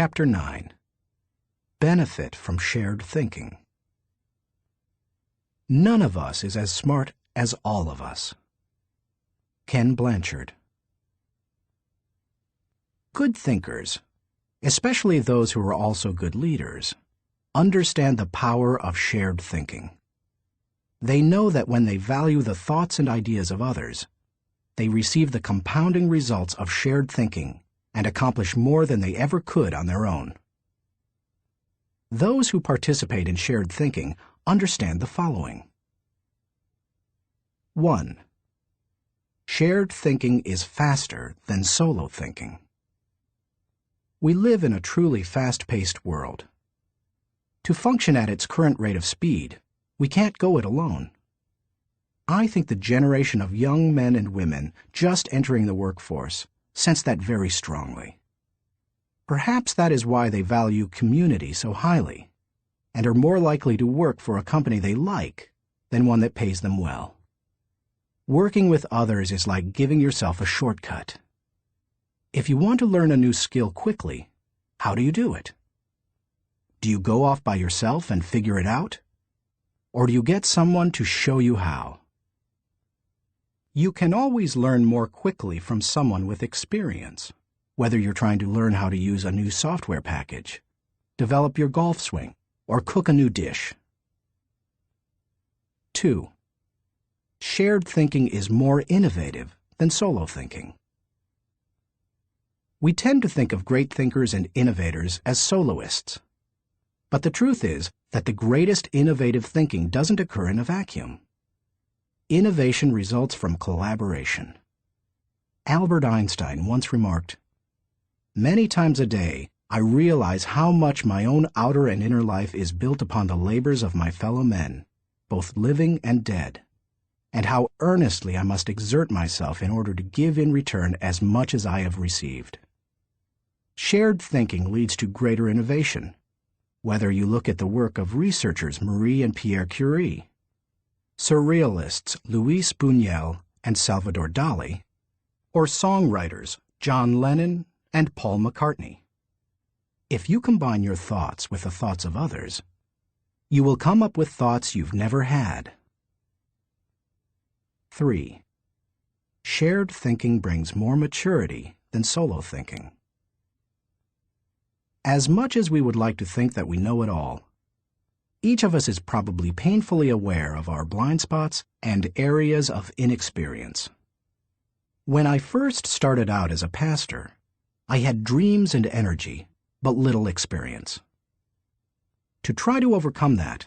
Chapter 9. Benefit from Shared Thinking. None of us is as smart as all of us. Ken Blanchard. Good thinkers, especially those who are also good leaders, understand the power of shared thinking. They know that when they value the thoughts and ideas of others, they receive the compounding results of shared thinking and accomplish more than they ever could on their own. Those who participate in shared thinking understand the following. 1. Shared thinking is faster than solo thinking. We live in a truly fast-paced world. To function at its current rate of speed, we can't go it alone. I think the generation of young men and women just entering the workforce sense that very strongly. Perhaps that is why they value community so highly, and are more likely to work for a company they like than one that pays them well. Working with others is like giving yourself a shortcut. If you want to learn a new skill quickly, how do you do it? Do you go off by yourself and figure it out? Or do you get someone to show you how? You can always learn more quickly from someone with experience, whether you're trying to learn how to use a new software package, develop your golf swing, or cook a new dish. 2. Shared thinking is more innovative than solo thinking. We tend to think of great thinkers and innovators as soloists. But the truth is that the greatest innovative thinking doesn't occur in a vacuum. Innovation results from collaboration. Albert Einstein once remarked, "Many times a day, I realize how much my own outer and inner life is built upon the labors of my fellow men, both living and dead, and how earnestly I must exert myself in order to give in return as much as I have received." Shared thinking leads to greater innovation, whether you look at the work of researchers Marie and Pierre Curie, surrealists Luis Buñuel and Salvador Dali, or songwriters John Lennon and Paul McCartney. If you combine your thoughts with the thoughts of others, you will come up with thoughts you've never had. 3. Shared thinking brings more maturity than solo thinking. As much as we would like to think that we know it all, each of us is probably painfully aware of our blind spots and areas of inexperience. When I first started out as a pastor, I had dreams and energy, but little experience. To try to overcome that,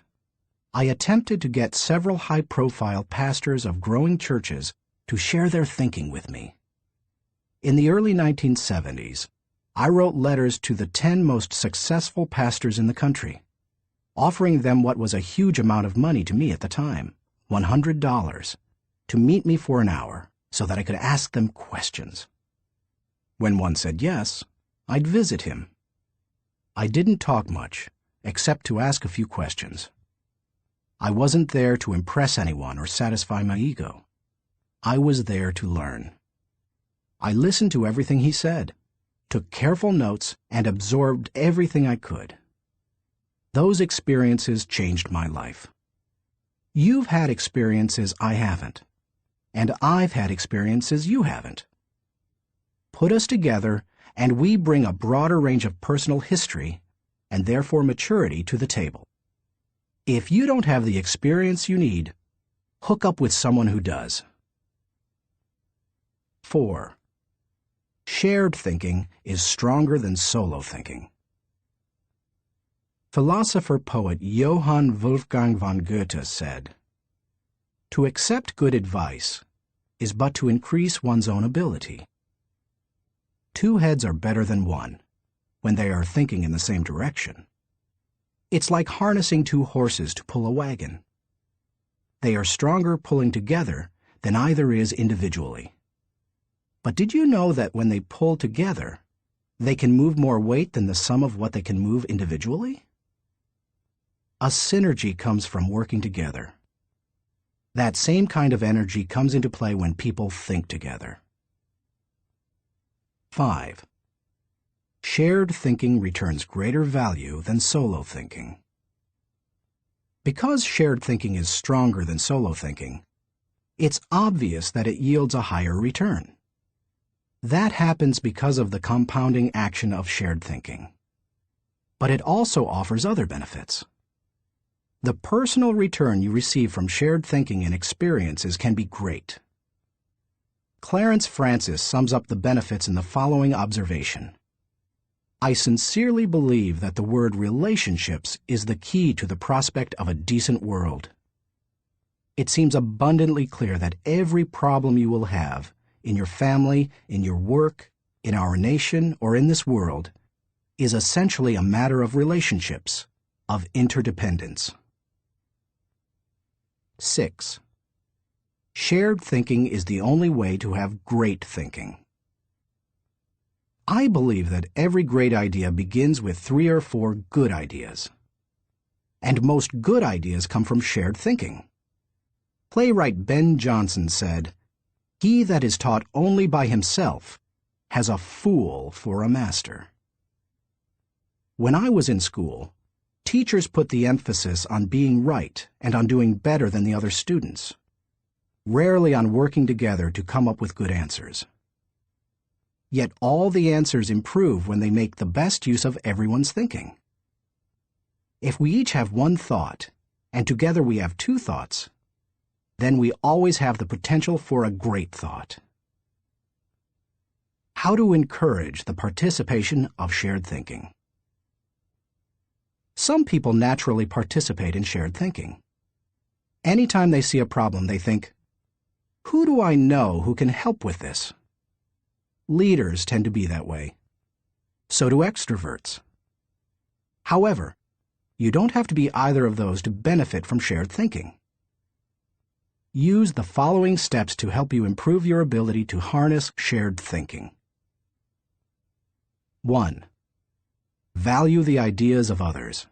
I attempted to get several high-profile pastors of growing churches to share their thinking with me. In the early 1970s, I wrote letters to the 10 most successful pastors in the country, offering them what was a huge amount of money to me at the time, $100, to meet me for an hour so that I could ask them questions. When one said yes, I'd visit him. I didn't talk much, except to ask a few questions. I wasn't there to impress anyone or satisfy my ego. I was there to learn. I listened to everything he said, took careful notes, and absorbed everything I could. Those experiences changed my life. You've had experiences I haven't, and I've had experiences you haven't. Put us together, and we bring a broader range of personal history, and therefore maturity, to the table. If you don't have the experience you need, hook up with someone who does. 4. Shared thinking is stronger than solo thinking. Philosopher-poet Johann Wolfgang von Goethe said, "To accept good advice is but to increase one's own ability. 2 heads are better than one when they are thinking in the same direction. It's like harnessing 2 horses to pull a wagon. They are stronger pulling together than either is individually. But did you know that when they pull together, they can move more weight than the sum of what they can move individually? A synergy comes from working together. That same kind of energy comes into play when people think together." 5. shared thinking returns greater value than solo thinking. Because shared thinking is stronger than solo thinking, it's obvious that it yields a higher return. That happens because of the compounding action of shared thinking. But it also offers other benefits. The personal return you receive from shared thinking and experiences can be great. Clarence Francis sums up the benefits in the following observation. I sincerely believe that the word relationships is the key to the prospect of a decent world. It seems abundantly clear that every problem you will have, in your family, in your work, in our nation, or in this world, is essentially a matter of relationships, of interdependence. 6. Shared thinking is the only way to have great thinking. I believe that every great idea begins with 3 or 4 good ideas. And most good ideas come from shared thinking. Playwright Ben Jonson said, "He that is taught only by himself has a fool for a master." When I was in school, teachers put the emphasis on being right and on doing better than the other students, rarely on working together to come up with good answers. Yet all the answers improve when they make the best use of everyone's thinking. If we each have one thought, and together we have 2 thoughts, then we always have the potential for a great thought. How to encourage the participation of shared thinking. Some people naturally participate in shared thinking. Anytime they see a problem, they think, "Who do I know who can help with this?" Leaders tend to be that way. So do extroverts. However, you don't have to be either of those to benefit from shared thinking. Use the following steps to help you improve your ability to harness shared thinking. 1. Value the ideas of others.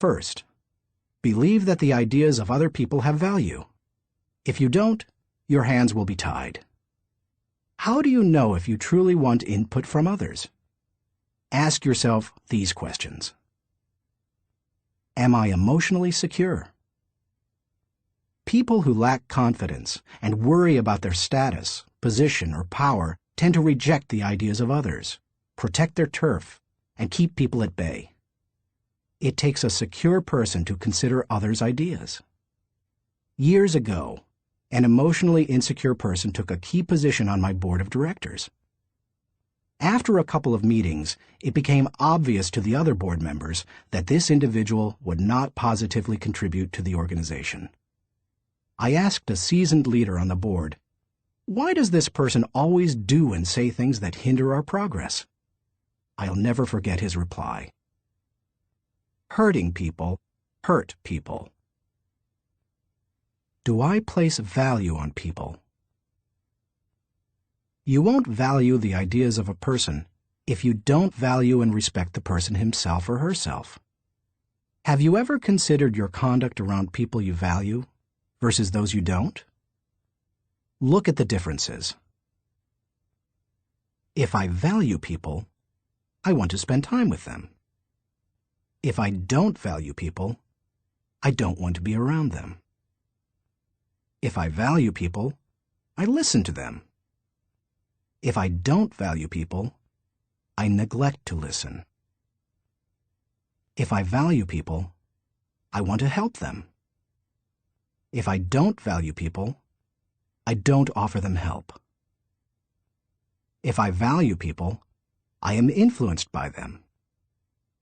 First, believe that the ideas of other people have value. If you don't, your hands will be tied. How do you know if you truly want input from others? Ask yourself these questions. Am I emotionally secure? People who lack confidence and worry about their status, position, or power tend to reject the ideas of others, protect their turf, and keep people at bay. It takes a secure person to consider others' ideas. Years ago, an emotionally insecure person took a key position on my board of directors. After a couple of meetings, it became obvious to the other board members that this individual would not positively contribute to the organization. I asked a seasoned leader on the board, "Why does this person always do and say things that hinder our progress?" I'll never forget his reply. Hurting people hurt people. Do I place value on people? You won't value the ideas of a person if you don't value and respect the person himself or herself. Have you ever considered your conduct around people you value versus those you don't? Look at the differences. If I value people, I want to spend time with them. If I don't value people, I don't want to be around them. If I value people, I listen to them. If I don't value people, I neglect to listen. If I value people, I want to help them. If I don't value people, I don't offer them help. If I value people, I am influenced by them.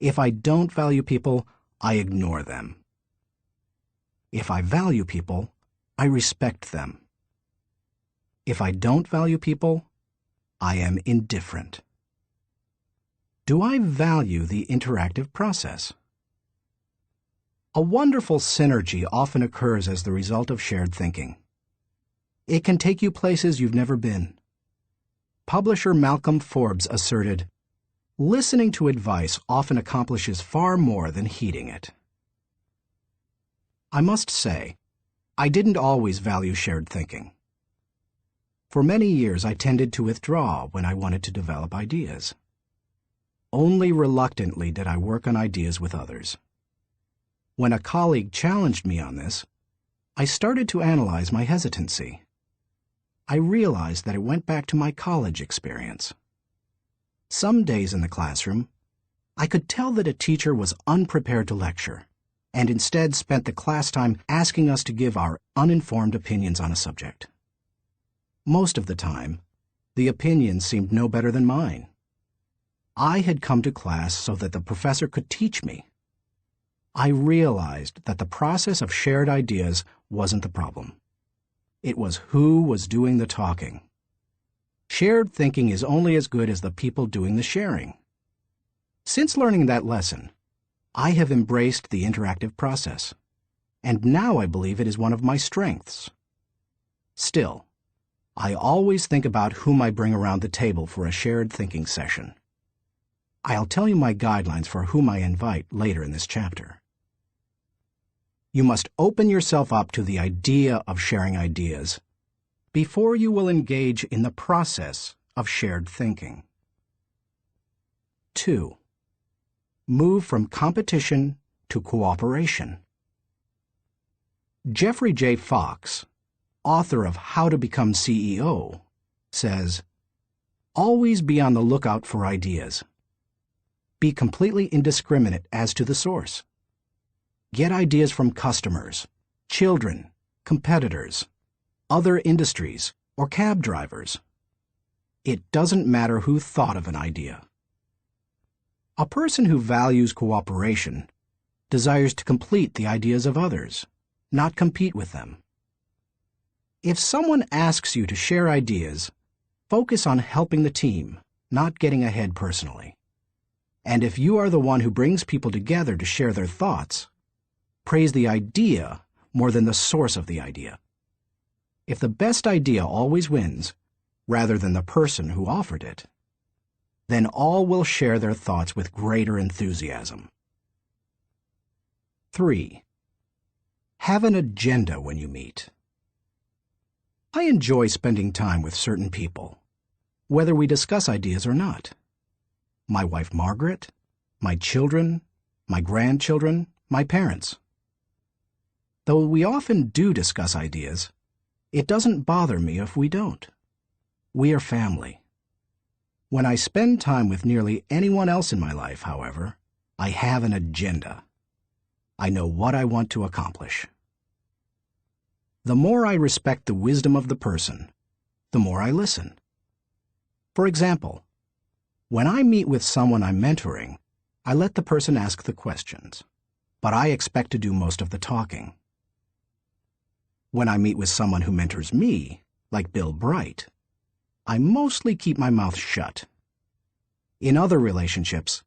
If I don't value people, I ignore them. If I value people, I respect them. If I don't value people, I am indifferent. Do I value the interactive process? A wonderful synergy often occurs as the result of shared thinking. It can take you places you've never been. Publisher Malcolm Forbes asserted, "Listening to advice often accomplishes far more than heeding it." I must say, I didn't always value shared thinking. For many years, I tended to withdraw when I wanted to develop ideas. Only reluctantly did I work on ideas with others. When a colleague challenged me on this, I started to analyze my hesitancy. I realized that it went back to my college experience. Some days in the classroom, I could tell that a teacher was unprepared to lecture, and instead spent the class time asking us to give our uninformed opinions on a subject. Most of the time, the opinions seemed no better than mine. I had come to class so that the professor could teach me. I realized that the process of shared ideas wasn't the problem. It was who was doing the talking. Shared thinking is only as good as the people doing the sharing. Since learning that lesson, I have embraced the interactive process, and now I believe it is one of my strengths. Still, I always think about whom I bring around the table for a shared thinking session. I'll tell you my guidelines for whom I invite later in this chapter. You must open yourself up to the idea of sharing ideas before you will engage in the process of shared thinking. 2. Move from competition to cooperation. Jeffrey J. Fox, author of How to Become CEO, says, "Always be on the lookout for ideas. Be completely indiscriminate as to the source. Get ideas from customers, children, competitors, other industries, or cab drivers. It doesn't matter who thought of an idea." A person who values cooperation desires to complete the ideas of others, not compete with them. If someone asks you to share ideas, focus on helping the team, not getting ahead personally. And if you are the one who brings people together to share their thoughts, praise the idea more than the source of the idea. If the best idea always wins, rather than the person who offered it, then all will share their thoughts with greater enthusiasm. 3. Have an agenda when you meet. I enjoy spending time with certain people, whether we discuss ideas or not. My wife Margaret, my children, my grandchildren, my parents. Though we often do discuss ideas, it doesn't bother me if we don't. We are family. When I spend time with nearly anyone else in my life, however, I have an agenda. I know what I want to accomplish. The more I respect the wisdom of the person, the more I listen. For example, when I meet with someone I'm mentoring, I let the person ask the questions, but I expect to do most of the talking. When I meet with someone who mentors me, like Bill Bright, I mostly keep my mouth shut. In other relationships,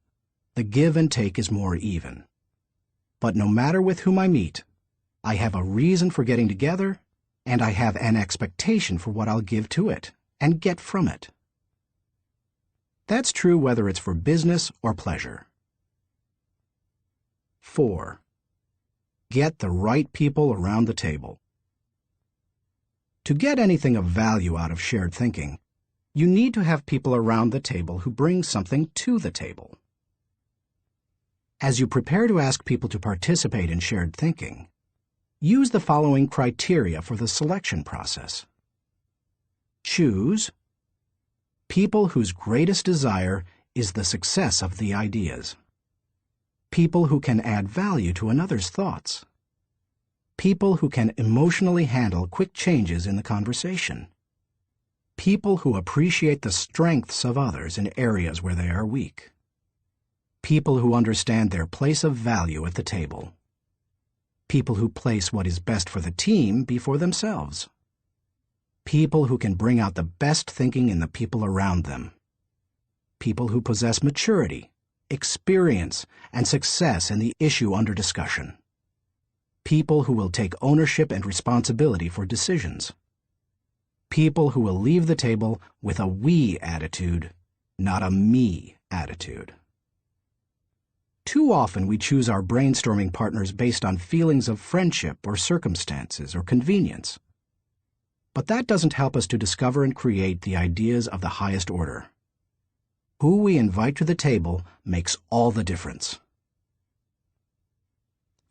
the give and take is more even. But no matter with whom I meet, I have a reason for getting together, and I have an expectation for what I'll give to it and get from it. That's true whether it's for business or pleasure. 4. Get the right people around the table. To get anything of value out of shared thinking, you need to have people around the table who bring something to the table. As you prepare to ask people to participate in shared thinking, use the following criteria for the selection process. Choose people whose greatest desire is the success of the ideas. People who can add value to another's thoughts. People who can emotionally handle quick changes in the conversation. People who appreciate the strengths of others in areas where they are weak. People who understand their place of value at the table. People who place what is best for the team before themselves. People who can bring out the best thinking in the people around them. People who possess maturity, experience, and success in the issue under discussion. People who will take ownership and responsibility for decisions. People who will leave the table with a we attitude, not a me attitude. Too often we choose our brainstorming partners based on feelings of friendship or circumstances or convenience. But that doesn't help us to discover and create the ideas of the highest order. Who we invite to the table makes all the difference.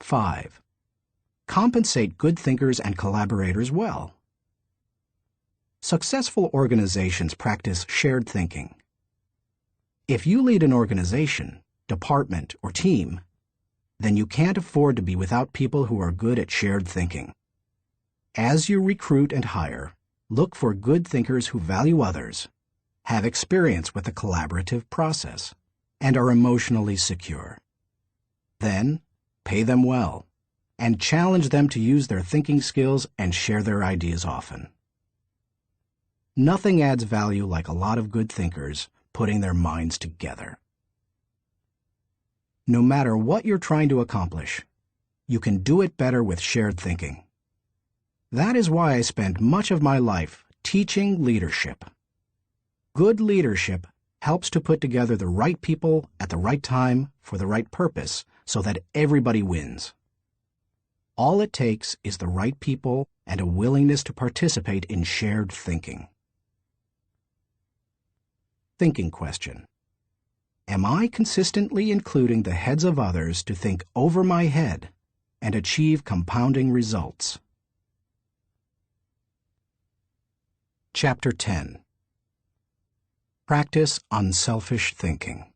5. Compensate good thinkers and collaborators well. Successful organizations practice shared thinking. If you lead an organization, department, or team, then you can't afford to be without people who are good at shared thinking. As you recruit and hire, look for good thinkers who value others, have experience with the collaborative process, and are emotionally secure. Then, pay them well, and challenge them to use their thinking skills and share their ideas often. Nothing adds value like a lot of good thinkers putting their minds together. No matter what you're trying to accomplish, you can do it better with shared thinking. That is why I spend much of my life teaching leadership. Good leadership helps to put together the right people at the right time for the right purpose so that everybody wins. All it takes is the right people and a willingness to participate in shared thinking. Thinking question. Am I consistently including the heads of others to think over my head and achieve compounding results? Chapter 10. Practice unselfish thinking.